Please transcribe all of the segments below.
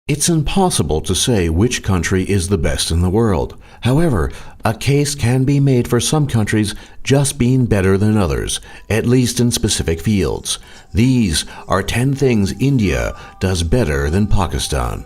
It's impossible to say which country is the best in the world. However, a case can be made for some countries just being better than others, at least in specific fields. These are 10 things India does better than Pakistan.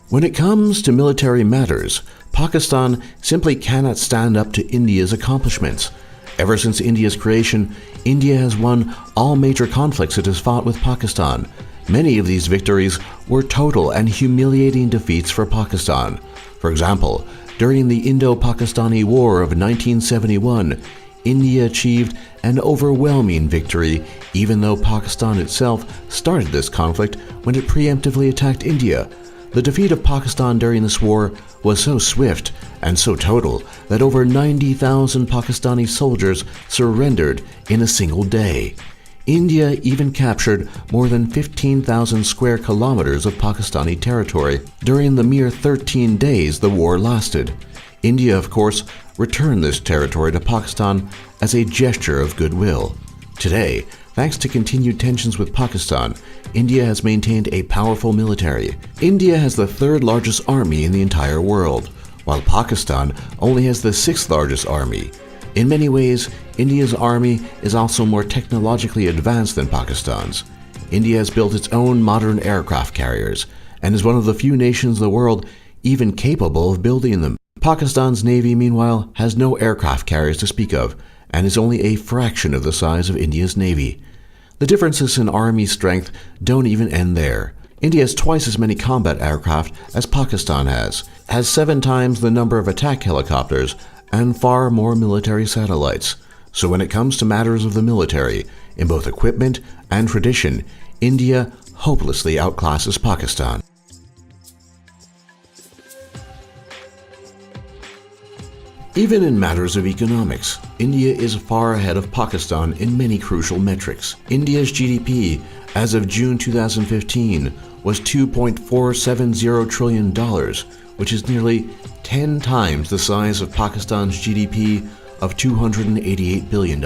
When it comes to military matters, Pakistan simply cannot stand up to India's accomplishments. Ever since India's creation, India has won all major conflicts it has fought with Pakistan. Many of these victories were total and humiliating defeats for Pakistan. For example, during the Indo-Pakistani War of 1971, India achieved an overwhelming victory, even though Pakistan itself started this conflict when it preemptively attacked India. The defeat of Pakistan during this war was so swift and so total that over 90,000 Pakistani soldiers surrendered in a single day. India even captured more than 15,000 square kilometers of Pakistani territory during the mere 13 days the war lasted. India, of course, returned this territory to Pakistan as a gesture of goodwill. Today, thanks to continued tensions with Pakistan, India has maintained a powerful military. India has the third largest army in the entire world, while Pakistan only has the sixth largest army. In many ways, India's army is also more technologically advanced than Pakistan's. India has built its own modern aircraft carriers and is one of the few nations in the world even capable of building them. Pakistan's navy, meanwhile, has no aircraft carriers to speak of and is only a fraction of the size of India's navy. The differences in army strength don't even end there. India has twice as many combat aircraft as Pakistan has 7 times the number of attack helicopters, and far more military satellites. So when it comes to matters of the military, in both equipment and tradition, India hopelessly outclasses Pakistan. Even in matters of economics, India is far ahead of Pakistan in many crucial metrics. India's GDP as of June 2015 was $2.470 trillion, which is nearly 10 times the size of Pakistan's GDP of $288 billion.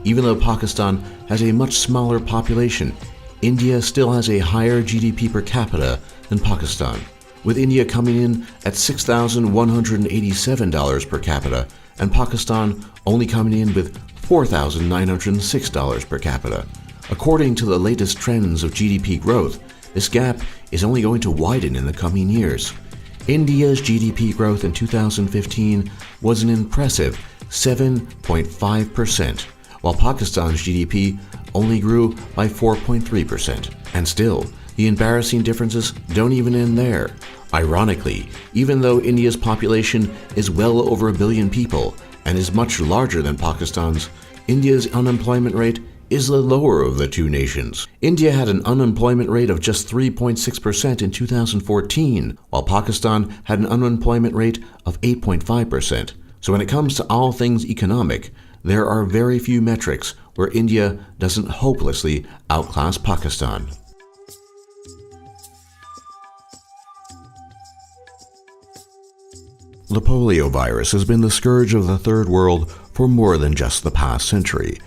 Even though Pakistan has a much smaller population, India still has a higher GDP per capita than Pakistan, with India coming in at $6,187 per capita and Pakistan only coming in with $4,906 per capita. According to the latest trends of GDP growth, this gap is only going to widen in the coming years. India's GDP growth in 2015 was an impressive 7.5%, while Pakistan's GDP only grew by 4.3%. And still, the embarrassing differences don't even end there. Ironically, even though India's population is well over 1 billion people and is much larger than Pakistan's, India's unemployment rate is the lower of the two nations. India had an unemployment rate of just 3.6% in 2014, while Pakistan had an unemployment rate of 8.5%. So when it comes to all things economic, there are very few metrics where India doesn't hopelessly outclass Pakistan. The polio virus has been the scourge of the Third World for more than just the past century.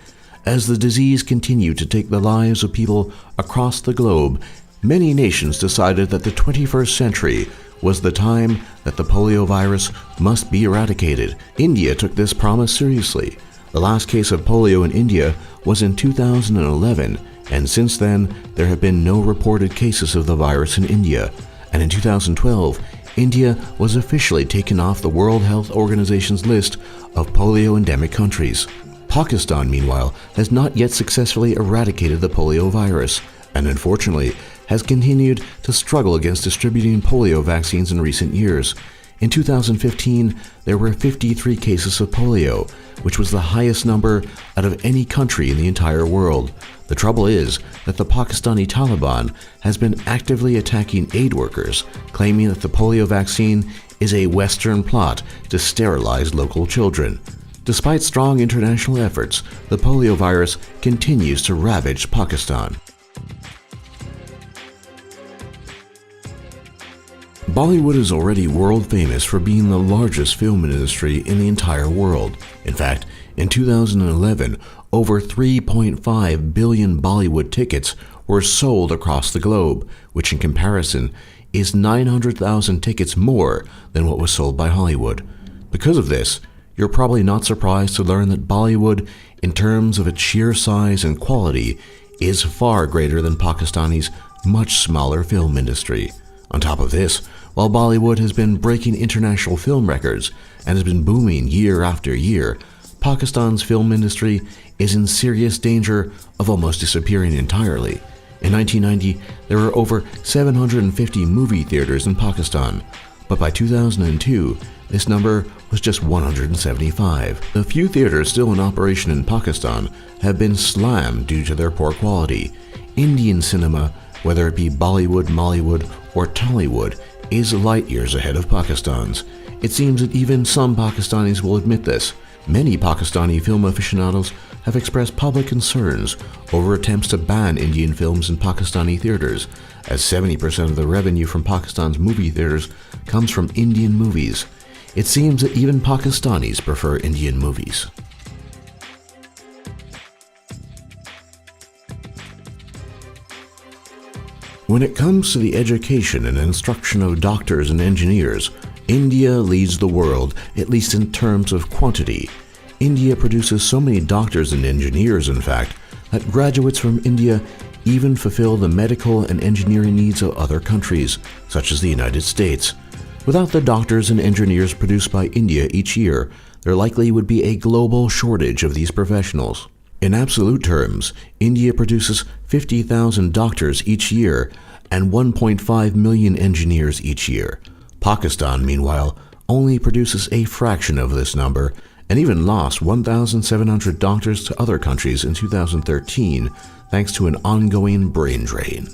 As the disease continued to take the lives of people across the globe, many nations decided that the 21st century was the time that the polio virus must be eradicated. India took this promise seriously. The last case of polio in India was in 2011, and since then there have been no reported cases of the virus in India. And in 2012, India was officially taken off the World Health Organization's list of polio endemic countries. Pakistan, meanwhile, has not yet successfully eradicated the polio virus, and unfortunately has continued to struggle against distributing polio vaccines in recent years. In 2015, there were 53 cases of polio, which was the highest number out of any country in the entire world. The trouble is that the Pakistani Taliban has been actively attacking aid workers, claiming that the polio vaccine is a Western plot to sterilize local children. Despite strong international efforts, the polio virus continues to ravage Pakistan. Bollywood is already world famous for being the largest film industry in the entire world. In fact, in 2011, over 3.5 billion Bollywood tickets were sold across the globe, which in comparison is 900,000 tickets more than what was sold by Hollywood. Because of this, you're probably not surprised to learn that Bollywood, in terms of its sheer size and quality, is far greater than Pakistani's much smaller film industry. On top of this, while Bollywood has been breaking international film records and has been booming year after year, Pakistan's film industry is in serious danger of almost disappearing entirely. In 1990, there were over 750 movie theaters in Pakistan, but by 2002, this number was just 175. The few theaters still in operation in Pakistan have been slammed due to their poor quality. Indian cinema, whether it be Bollywood, Mollywood, or Tollywood, is light years ahead of Pakistan's. It seems that even some Pakistanis will admit this. Many Pakistani film aficionados have expressed public concerns over attempts to ban Indian films in Pakistani theaters, as 70% of the revenue from Pakistan's movie theaters comes from Indian movies. It seems that even Pakistanis prefer Indian movies. When it comes to the education and instruction of doctors and engineers, India leads the world, at least in terms of quantity. India produces so many doctors and engineers, in fact, that graduates from India even fulfill the medical and engineering needs of other countries, such as the United States. Without the doctors and engineers produced by India each year, there likely would be a global shortage of these professionals. In absolute terms, India produces 50,000 doctors each year and 1.5 million engineers each year. Pakistan, meanwhile, only produces a fraction of this number and even lost 1,700 doctors to other countries in 2013 thanks to an ongoing brain drain.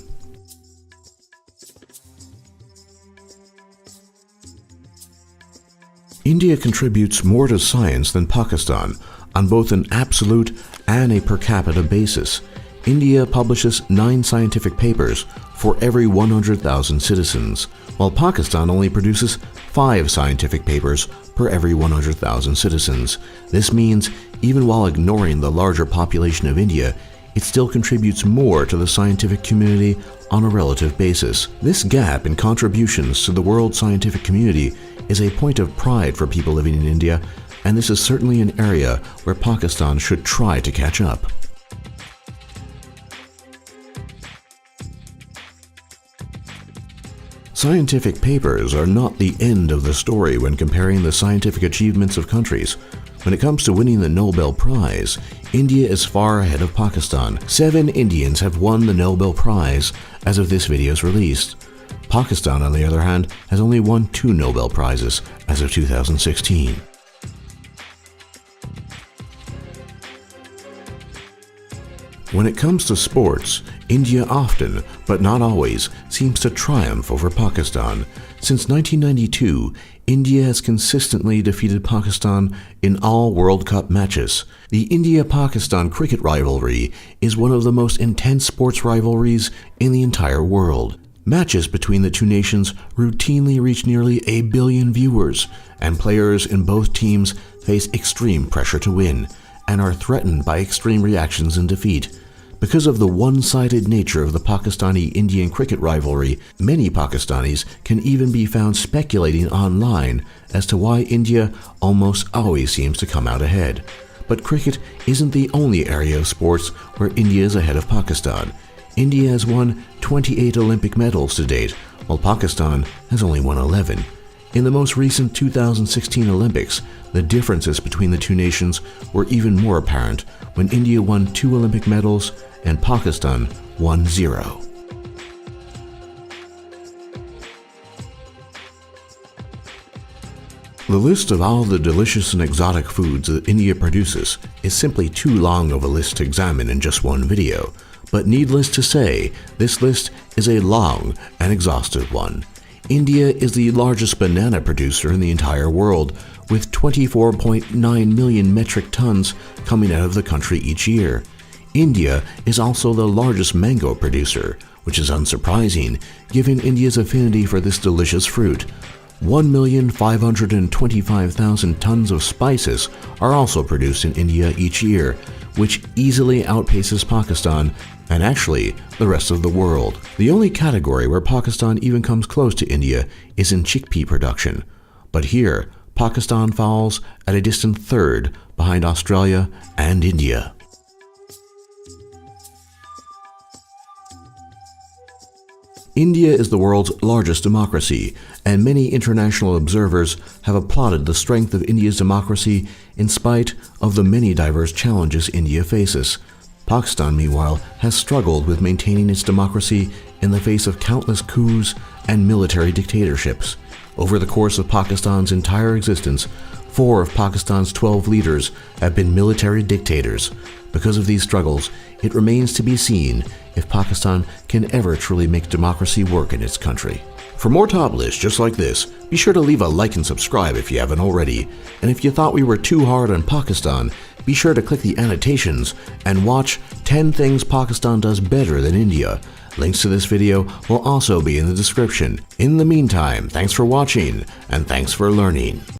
India contributes more to science than Pakistan on both an absolute and a per capita basis. India publishes 9 scientific papers for every 100,000 citizens, while Pakistan only produces 5 scientific papers per every 100,000 citizens. This means, even while ignoring the larger population of India, it still contributes more to the scientific community on a relative basis. This gap in contributions to the world scientific community is a point of pride for people living in India, and this is certainly an area where Pakistan should try to catch up. Scientific papers are not the end of the story when comparing the scientific achievements of countries. When it comes to winning the Nobel Prize, India is far ahead of Pakistan. 7 Indians have won the Nobel Prize as of this video's release. Pakistan, on the other hand, has only won 2 Nobel Prizes as of 2016. When it comes to sports, India often, but not always, seems to triumph over Pakistan. Since 1992, India has consistently defeated Pakistan in all World Cup matches. The India-Pakistan cricket rivalry is one of the most intense sports rivalries in the entire world. Matches between the two nations routinely reach nearly 1 billion viewers, and players in both teams face extreme pressure to win and are threatened by extreme reactions and defeat. Because of the one-sided nature of the Pakistani-Indian cricket rivalry, many Pakistanis can even be found speculating online as to why India almost always seems to come out ahead. But cricket isn't the only area of sports where India is ahead of Pakistan. India has won 28 Olympic medals to date, while Pakistan has only won 11. In the most recent 2016 Olympics, the differences between the two nations were even more apparent when India won 2 Olympic medals and Pakistan won 0. The list of all the delicious and exotic foods that India produces is simply too long of a list to examine in just one video, but needless to say, this list is a long and exhaustive one. India is the largest banana producer in the entire world, with 24.9 million metric tons coming out of the country each year. India is also the largest mango producer, which is unsurprising given India's affinity for this delicious fruit. 1,525,000 tons of spices are also produced in India each year, which easily outpaces Pakistan and actually the rest of the world. The only category where Pakistan even comes close to India is in chickpea production. But here, Pakistan falls at a distant third behind Australia and India. India is the world's largest democracy, and many international observers have applauded the strength of India's democracy in spite of the many diverse challenges India faces. Pakistan, meanwhile, has struggled with maintaining its democracy in the face of countless coups and military dictatorships. Over the course of Pakistan's entire existence, 4 of Pakistan's 12 leaders have been military dictators. Because of these struggles, it remains to be seen if Pakistan can ever truly make democracy work in its country. For more top lists just like this, be sure to leave a like and subscribe if you haven't already. And if you thought we were too hard on Pakistan, be sure to click the annotations and watch 10 things Pakistan does better than India. Links to this video will also be in the description. In the meantime, thanks for watching and thanks for learning.